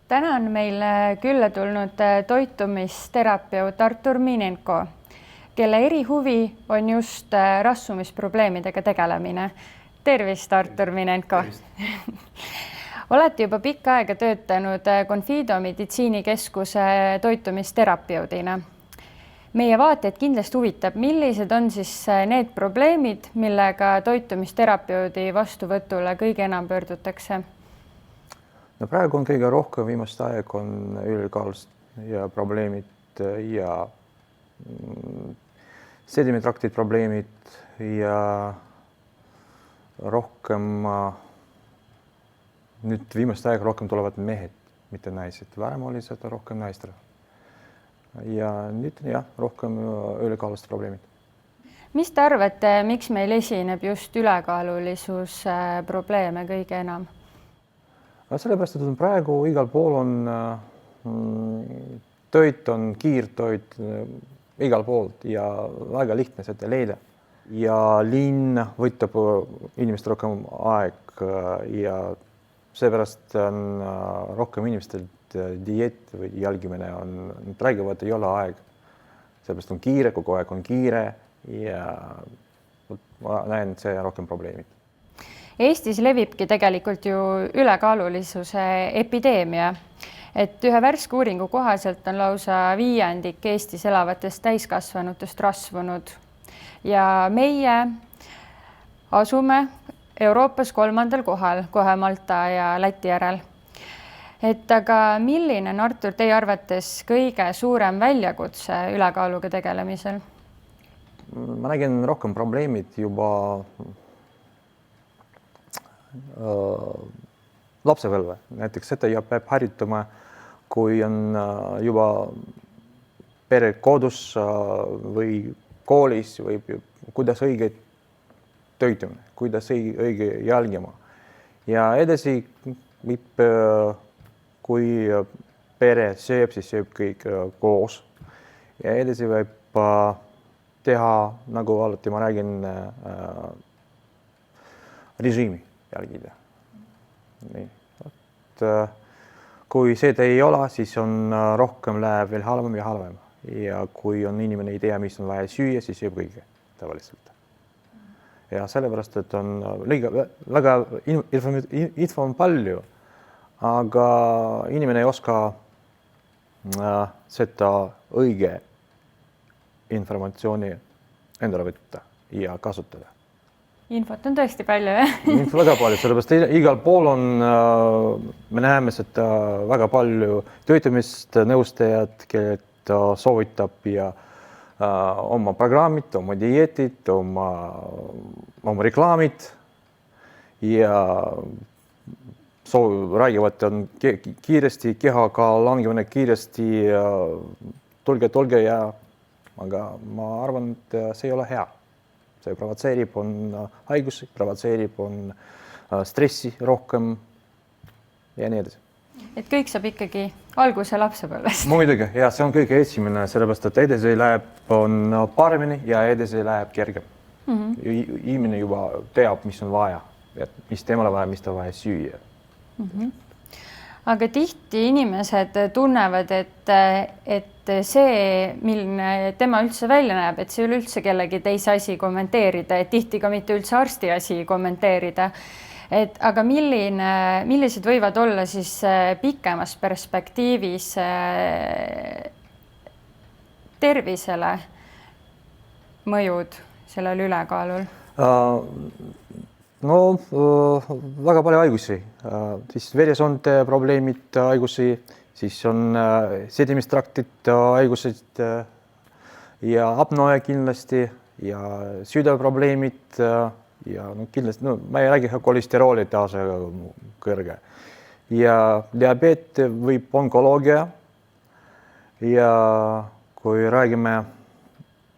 Täna on meil külla tulnud toitumisterapeut Artur Minenko, kelle erihuvi on just rasvumisprobleemidega tegelemine. Tervist, Artur Minenko! Olete juba pikka aega töötanud Confido meditsiinikeskuse toitumisterapeudina. Meie vaateid kindlasti huvitab, millised on siis need probleemid, millega toitumisterapeudi vastuvõtule kõige enam pöördutakse? No praegu on kõige rohkem viimast aeg on ülekaalust ja probleemid ja sedimitraktid probleemid ja rohkem nüüd viimast aega rohkem tulevad mehed, mitte naised. Varem oli seda rohkem naistel. Ja nüüd rohkem ülekaalust probleemid. Mis te arvate, miks meil esineb just ülekaalulisus probleeme kõige enam? Sellepärast, et praegu igal pool on toit, on kiirtoit igal poolt ja väga lihtne seda leida. Ja linn võtab inimestel rohkem aeg ja seepärast on rohkem inimestel dieet või jälgimine on, räägivad, ei ole aeg. Seepärast on kiire, kogu aeg on kiire ja ma näen, et see on rohkem probleemid. Eestis levibki tegelikult ju ülekaalulisuse epideemia, et ühe värske uuringu kohaselt on lausa 5% Eestis elavatest täiskasvanutest rasvunud ja meie asume Euroopas 3. kohal, kohe Malta ja Läti järel. Et aga milline on, Artur, teie arvates kõige suurem väljakutse ülekaaluga tegelemisel? Ma nägin rohkem probleemid juba lapsepõlve. Näiteks seda peab harjutama, kui on juba pere kodus või koolis või kuidas õige toitumine, kuidas õige jälgima. Ja edasi võib, kui pere sööb, siis sööb kõik koos. Ja edasi võib teha, nagu alati ma räägin, režiimi jälgida. Nii. Kui seda ei ole, siis on rohkem läheb veel halvem ja halvem. Ja kui on inimene ei tea, mis on vaja süüa, siis sööb kõige tavaliselt. Ja sellepärast, et on väga info on palju, aga inimene ei oska seda õige informatsiooni endale võtta ja kasutada. Infot on tõesti palju, jah? Info väga palju, sellepärast igal pool on, me näeme seda väga palju töötamist nõustajad, kellelt soovitab ja oma programmid, oma dieetid, oma reklaamid ja räägivad on kiiresti, kehaga langemine kiiresti, tulge ja aga ma arvan, et see ei ole hea. See provotseerib on haigusi, provotseerib on stressi rohkem ja nii edasi. Et kõik saab ikkagi alguse lapsepõlvest. Muidugi, ja see on kõige esimene, sellepärast, et edasi läheb on paremini ja edasi läheb kergem. Inimene juba teab, mis on vaja, mis temale vaja, mis ta vaja süüa. Aga tihti inimesed tunnevad, et see, milline tema üldse välja näeb, et see üldse kellegi teise asi kommenteerida, et tihti ka mitte üldse arsti asi kommenteerida. Aga millised võivad olla siis pikemas perspektiivis tervisele mõjud sellel ülekaalul? No väga palju haigusi, siis veresoonte probleemid haigusi, siis on sedimistraktid haigused ja apnoe kindlasti ja südameprobleemid ja kindlasti, ma ei räägi kolesterooli tase kõrge ja diabeet võib onkoloogia ja kui räägime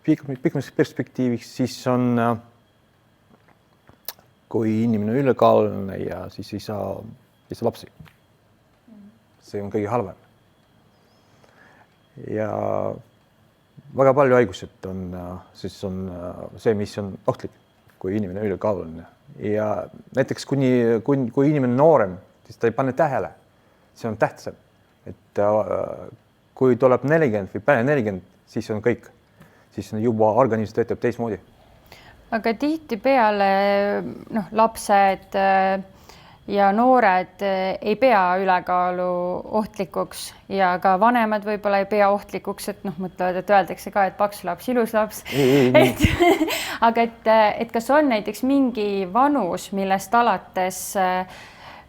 pikemas perspektiiviks, siis on kui inimene ülekaaluline ja siis ei saa lapsi. See on kõige halvem. Ja väga palju haigused on, siis on see, mis on ohtlik, kui inimene ülekaaluline. Ja näiteks kui inimene noorem, siis ta ei pane tähele. See on tähtsam. et kui tuleb 40 või peale 40, siis on kõik, siis on juba organism töötab teistmoodi. Aga tihtipeale lapsed ja noored ei pea ülekaalu ohtlikuks ja ka vanemad võib-olla ei pea ohtlikuks, et mõtlevad, et öeldakse ka, et paks laps, ilus laps. Aga et kas on näiteks mingi vanus, millest alates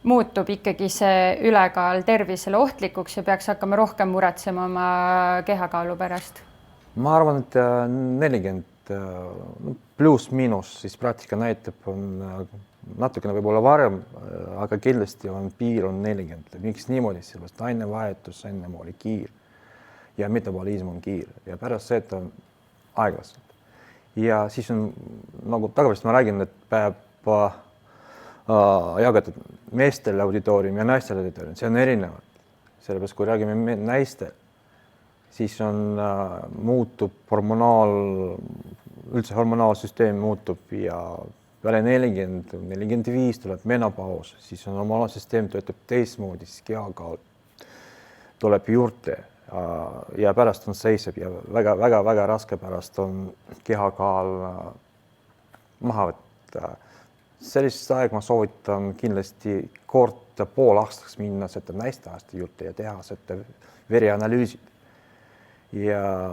muutub ikkagi see ülekaal tervisele ohtlikuks ja peaks hakkama rohkem muretsema oma kehakaalu pärast? Ma arvan, et 40 pluss-miinus, siis praktika näitab, on natukene võib-olla varem, aga kindlasti on piir on 40. Miks niimoodi, sellest ainevahetus ennem oli kiir ja metabolism on kiir ja pärast seda on aeglaselt. Ja siis on, nagu tagapärast ma räägin, et peab jagatud meestele auditoorium ja naistele auditoorium, see on erinevad. Sellepärast, kui räägime naistel, siis on muutub üldse hormonaalsüsteem muutub ja peale 40, 45 tuleb menopaus, siis on hormonaalsüsteem töötab teistmoodi, siis kehakaal tuleb juurde ja pärast on seiseb ja väga raske pärast on kehakaal maha võtta. Sellist aeg ma soovitan kindlasti kord pool aastaks minna seda naistearsti juurde ja teha seda verianalüüsid. Ja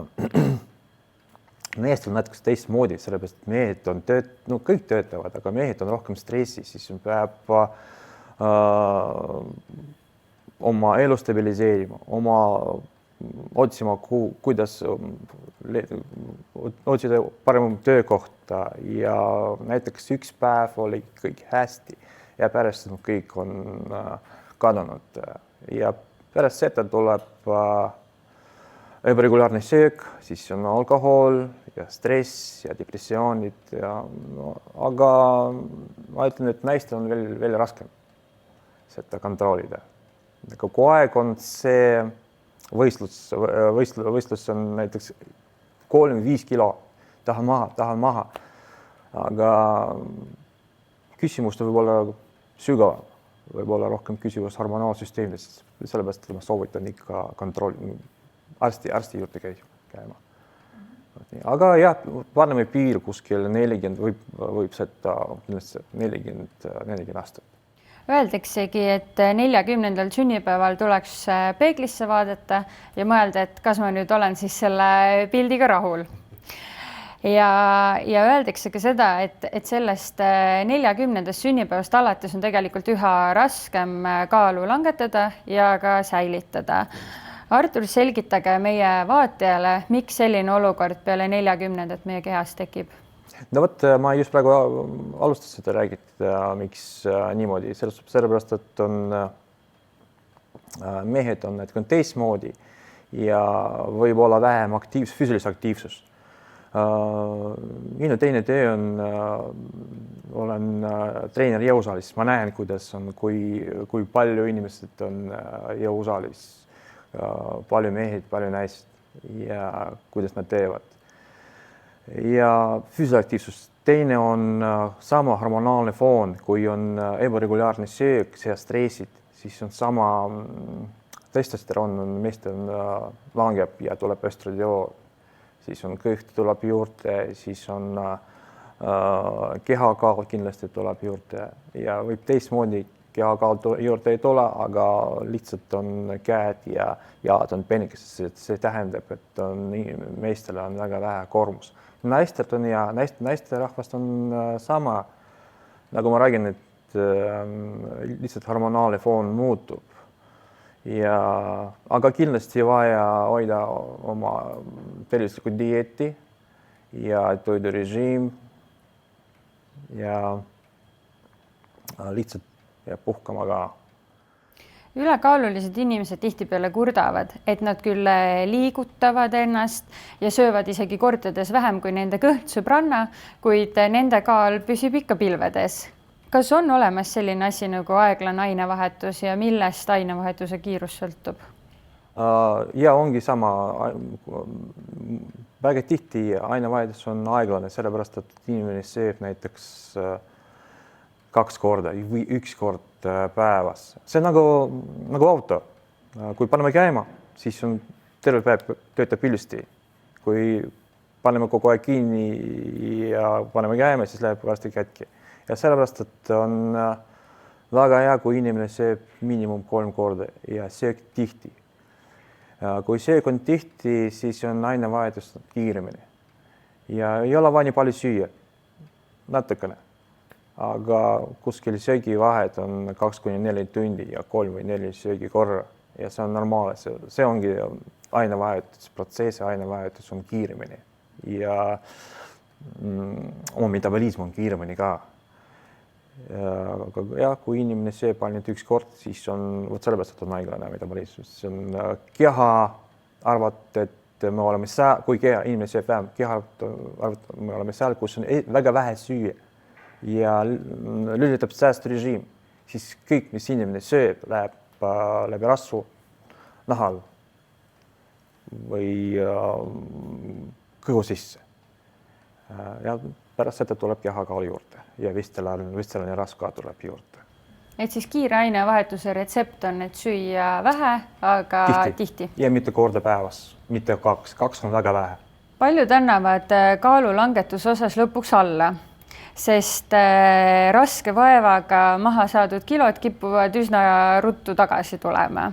meestel on natuke teistmoodi, sellepärast et mehed on kõik töötavad, aga mehed on rohkem stressis, siis peab oma elu stabiliseerima, otsima, kuidas otsida parem töökohta ja näiteks üks päev oli kõik hästi ja pärast kõik on kadunud ja pärast seda tuleb ebaregulaarne söök, siis on alkohol ja stress ja depressioonid aga ma ütlen, et naistel on veel raskem seda kontrollida. Kogu aeg on see võistlus on näiteks 3-5 kilo, tahan maha, aga küsimus võib olla sügavam, võib olla rohkem küsimus hormonaalsüsteemist, sellepärast ma soovitan ikka kontrolli arsti juurde käima. Aga jah, paneme piir kuskil 40 võib seda 40 aastat. Öeldaksegi, et 40. sünnipäeval tuleks peeglisse vaadata ja mõelda, et kas ma nüüd olen siis selle pildiga rahul. Ja öeldakse ka seda, et sellest 40. sünnipäevast alates on tegelikult üha raskem kaalu langetada ja ka säilitada. Artur, selgitage meie vaatajale, miks selline olukord peale 40. meie kehas tekib? No vot, ma just praegu alustasin seda räägida, miks niimoodi, sellepärast, et on mehed on natuke teistmoodi ja võib olla vähem füüsilist aktiivsust. Minu teine töö on, olen treener jõusaalis, ma näen, kuidas on, kui palju inimesed on jõusaalis, palju mehed, palju naised ja kuidas nad teevad. Ja füüsiline aktiivsus. Teine on sama hormonaalne foon, kui on ebaregulaarne söök ja stressid, siis on sama testosteron on meestel langeb ja tuleb östradiol, siis on kõht tuleb juurde, siis on kehakaal kindlasti tuleb juurde ja võib teistmoodi kehakaal juurde ei tule, aga lihtsalt on käed ja jalad on penikesed, see tähendab, et meestel on väga vähe koormus. Naistel on ja naiste rahvast on sama, nagu ma räägin, et lihtsalt hormonaalne foon muutub. Aga kindlasti vaja hoida oma tervislikku dieeti ja toidurežiim ja lihtsalt ja puhkama ka. Ülekaalulised inimesed tihtipeale kurdavad, et nad küll liigutavad ennast ja söövad isegi kordades vähem kui nende kõht sõbranna, kuid nende kaal püsib ikka pilvedes. Kas on olemas selline asi nagu aeglane ainevahetus ja millest ainevahetuse kiirus sõltub? Ja ongi sama. Väga tihti ainevahetus on aeglane, sellepärast, et inimene sööb näiteks 2 korda või 1 kord päevas. See on nagu auto. kui paneme käima, siis on terve päev töötab ilusti. Kui paneme kogu aeg kinni ja paneme käima, siis läheb varsti kätki. Ja sellepärast, et on väga hea, kui inimene sööb miinimum 3 korda ja söök tihti. Kui söök on tihti, siis on ainevahetus kiiremini. Ja ei ole vaja nii palju süüa, natukene. Aga kuskil söögivahed on 2-4 tundi ja 3 või 4 söögi korra. Ja see on normaalne. See ongi ainevahetus, protsessi ainevahetus on kiiremini. Ja oma metabolism on kiiremini ka. Ja kui inimene sööb ainult 1 kord, siis on sellepärast, et on aeglane metabolism. See on keha arvata, et me oleme seal, kui inimene sööb vähem, keha arvata, me oleme seal, kus on väga vähe süüa ja lülitab säästurežiim, siis kõik, mis inimene sööb, läheb läbi rasvu, nahal või kõhu sisse. Ja pärast seda tuleb kehakaal juurde ja vistelane rasva tuleb juurde. Et siis kiire ainevahetuse retsept on, et süüa vähe, aga tihti. Ja mitte korda päevas, mitte 2. 2 on väga vähe. Paljud annavad kaalulangetuse osas lõpuks alla, sest raske vaevaga maha saadud kilod kipuvad üsna ruttu tagasi tulema.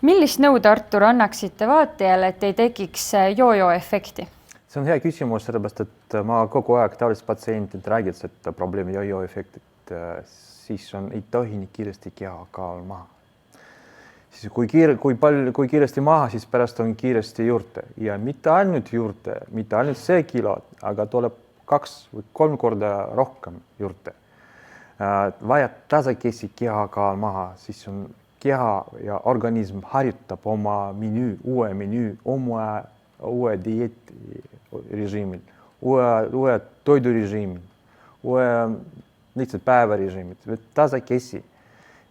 Millist nõude, Artur, annaksite vaatajale, et ei tekiks jojo-efekti? See on hea küsimus, sellepärast, et ma kogu aeg tavaliselt patsientid räägid, et probleemi jojo-efektit, siis ei tohi nii kiiresti kehakaal maha. Siis kui kiiresti maha, siis pärast on kiiresti juurde ja mitte ainult juurde, mitte ainult see kilo, aga tuleb 2 või 3 korda rohkem juurde. Vaja tasakesi kehakaal maha, siis on keha ja organism harjutab oma uue menüü, uue dieetrežiimil, uue toidurežiimil, uue lihtsalt päevarežiimid, tasakesi.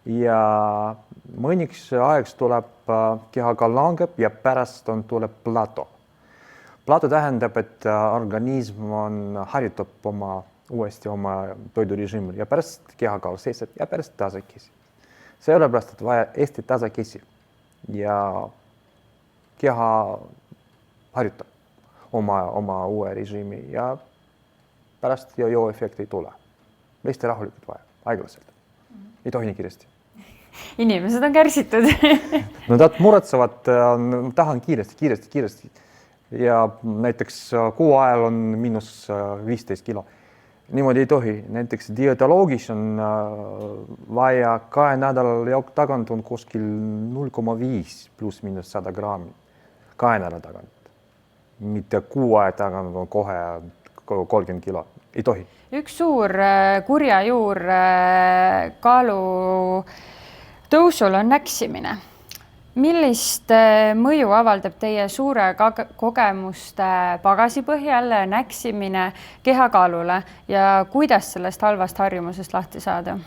Ja mõniks aeg tuleb kehakaal langeb ja pärast tuleb plato. Plato tähendab, et organism harjutab uuesti oma toidurežiimil ja pärast kehakaal seisab ja pärast tasakesi. Sellepärast, et vaja hästi tasakesi ja keha harjutab oma uue režiimi ja pärast jojo-efekti ei tule. Hästi rahulikult vaja, aeglaselt. Ei tohi nii kiiresti. Inimesed on kärsitud. No nad muretsevad, tahan kiiresti. Ja näiteks kuu ajal on -15 kilo. Niimoodi ei tohi. Näiteks dietoloogis on vaja 2 nädala tagant on kuskil 0,5 pluss-miinus 100 grammi. 2 nädala tagant. Mitte kuu aja tagant on kohe 30 kilo. Ei tohi. Üks suur kurja juur kaalu tõusul on näksimine. Millist mõju avaldab teie suure kogemuste pagasi põhjal näksimine kehakaalule ja kuidas sellest halvast harjumusest lahti saada?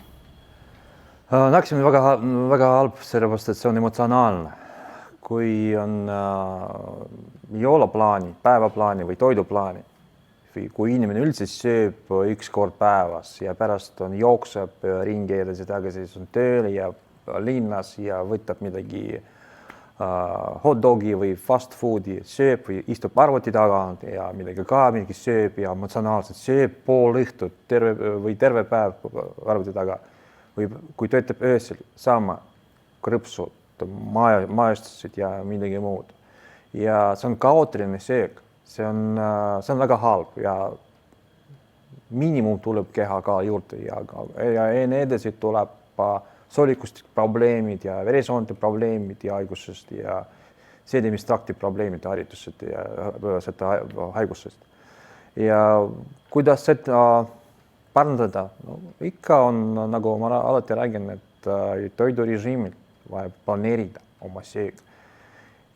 Näksimine väga halb, sellepärast, et see on emotsionaalne. Kui on joolaplaani, päevaplaani või toiduplaani, kui inimene üldse sööb 1 kord päevas ja pärast jookseb ringi edasi tagasi, siis on tööl ja linnas ja võtab midagi hot dogi või fast foodi, sööb või istub arvuti tagant ja midagi sööb ja emotsionaalselt sööb pool õhtut terve päev arvuti taga. Või kui töötab öösel sama krõpsud, maestused ja midagi muud. Ja see on kaootiline söök. See on väga halb ja miinimum tuleb kehakaal juurde ja enne edasi tuleb soolikustik probleemid ja veresoonte probleemid ja haigusest ja seedimistrakti probleemid haritusest ja seda haigusest. Ja kuidas seda parandada? No, ikka on, nagu ma alati räägin, et toidurežiimil vaja planeerida oma söök.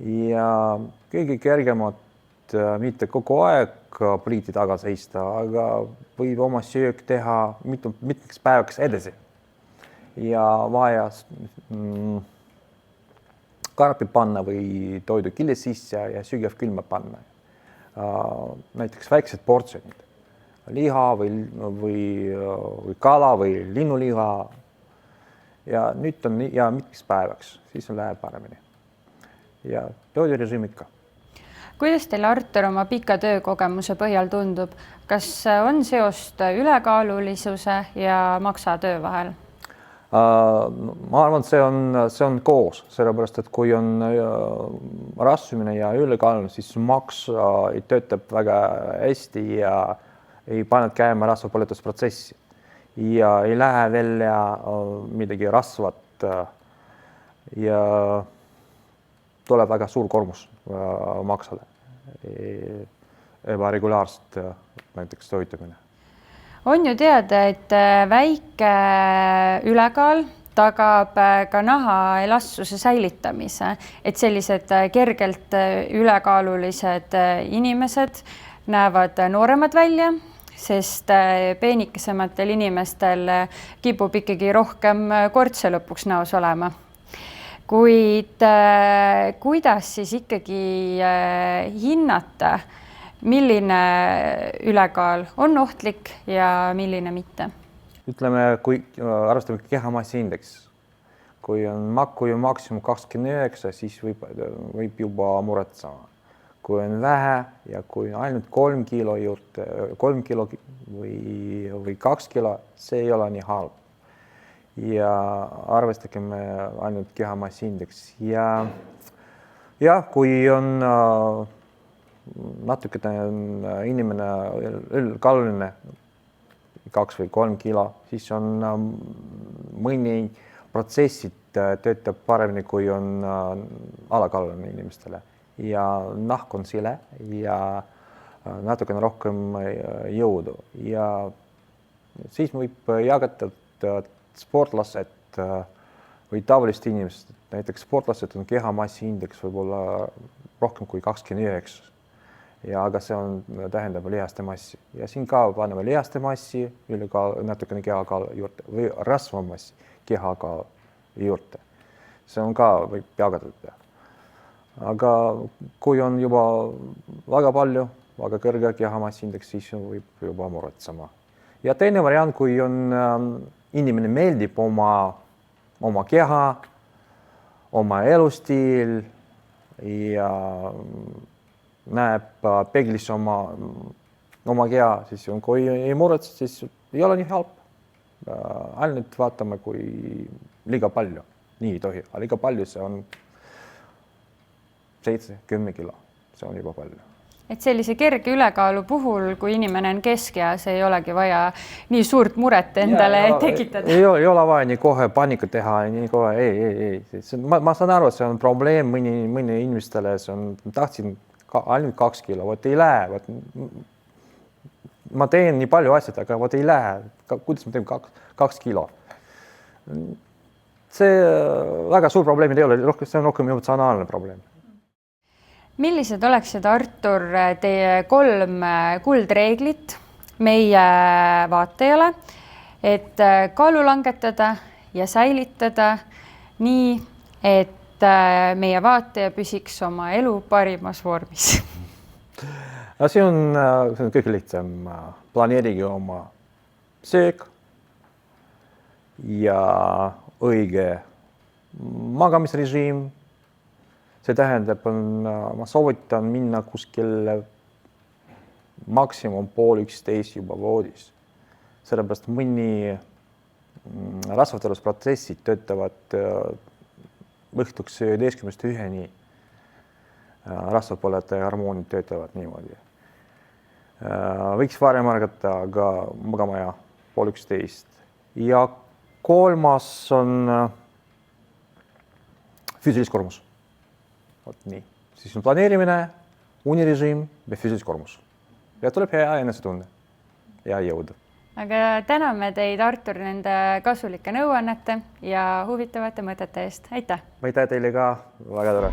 Ja kõige kergemad mitte kogu aeg pliiti taga seista, aga võib oma söök teha mitmeks päevaks edasi. Ja vaja karpi panna või toidu kille sisse ja sügav külma panna. Näiteks väiksed portsjonid. Liha või kala või linnuliha ja nüüd on ja mitmeks päevaks, siis läheb paremini. Ja toidurežiim ikka. Kuidas teile, Artur, oma pika töökogemuse põhjal tundub, kas on seost ülekaalulisuse ja maksatöö vahel? Ma arvan, see on koos, sellepärast, et kui on rasvumine ja ülekaalune, siis maks töötab väga hästi ja ei pannud käima rasvapõletusprotsessi ja ei lähe välja midagi rasvat ja tuleb väga suur koormus maksale, ebaregulaarselt näiteks toitumine. On ju teada, et väike ülekaal tagab ka naha elastsuse säilitamise, et sellised kergelt ülekaalulised inimesed näevad nooremad välja, sest peenikesematel inimestel kipub ikkagi rohkem kortse lõpuks näos olema. Kuid kuidas siis ikkagi hinnata, milline ülekaal on ohtlik ja milline mitte? Ütleme, kui arvestame kehamassi indeks, kui on maksimum 29, siis võib juba muretsema. Kui on vähe ja kui on ainult 3 kilo juurde, 3 kilo või 2 kilo, see ei ole nii halb. Ja arvestageme ainult kehamassi indeks ja kui on natuke inimene ülekaaluline 2 või 3 kilo, siis on mõni protsessid töötab paremini, kui on alakaaluline inimestele ja nahk on sile ja natukene rohkem jõudu ja siis võib jagada sportlased või tavalist inimest, näiteks sportlased on kehamassi indeks võib-olla rohkem kui 29 ja aga see tähendab lihaste massi ja siin ka paneme lihaste massi, natukene kehakaal juurde või rasvamassi kehakaal juurde. See on ka võib jagada. Aga kui on juba väga palju, väga kõrge kehamassi indeks, siis võib juba muretsema. Ja teine variant, kui on inimene meeldib oma keha, oma elustiil ja näeb peeglis oma keha, siis kui ei muretse, siis ei ole nii halb. Ainult vaatame, kui liiga palju, nii ei tohi, aga liiga palju see on 7-10 kilo, see on juba palju. Et sellise kerge ülekaalu puhul, kui inimene on keskeas, ei olegi vaja nii suurt muret endale tekitada. Ei ole vaja nii kohe paanika teha, nii kohe ei. Ma saan aru, et see on probleem mõni inimestele, tahtsin ainult 2 kilo, võt ei lähe. Ma teen nii palju asjad, aga võt ei lähe. Kuidas ma teen 2 kilo? See väga suur probleem ei ole, see on rohkem emotsionaalne probleem. Millised oleksid, Artur, teie 3 kuldreeglit meie vaatajale, et kaalu langetada ja säilitada nii, et meie vaataja püsiks oma elu parimas vormis? See on kõige lihtsam. Planeerige oma söök ja õige magamisrežiim. See tähendab, ma soovitan minna kuskil maksimum 10:30 juba voodis. Sellepärast mõni rasvatarusprotsessid töötavad õhtuks 11-1. Rasvapõletaja hormoonid töötavad niimoodi. Võiks varem ärgata, aga magama ja 10:30. Ja 3. on füüsilis kormus. Nii. Siis on planeerimine, unirežiim ja füüsilis kormus. Ja tuleb hea enesetunne ja jõudu. Aga täname teid, Artur, nende kasulike nõuannete ja huvitavate mõtete eest. Aitäh! Aitäh teile ka, väga tore!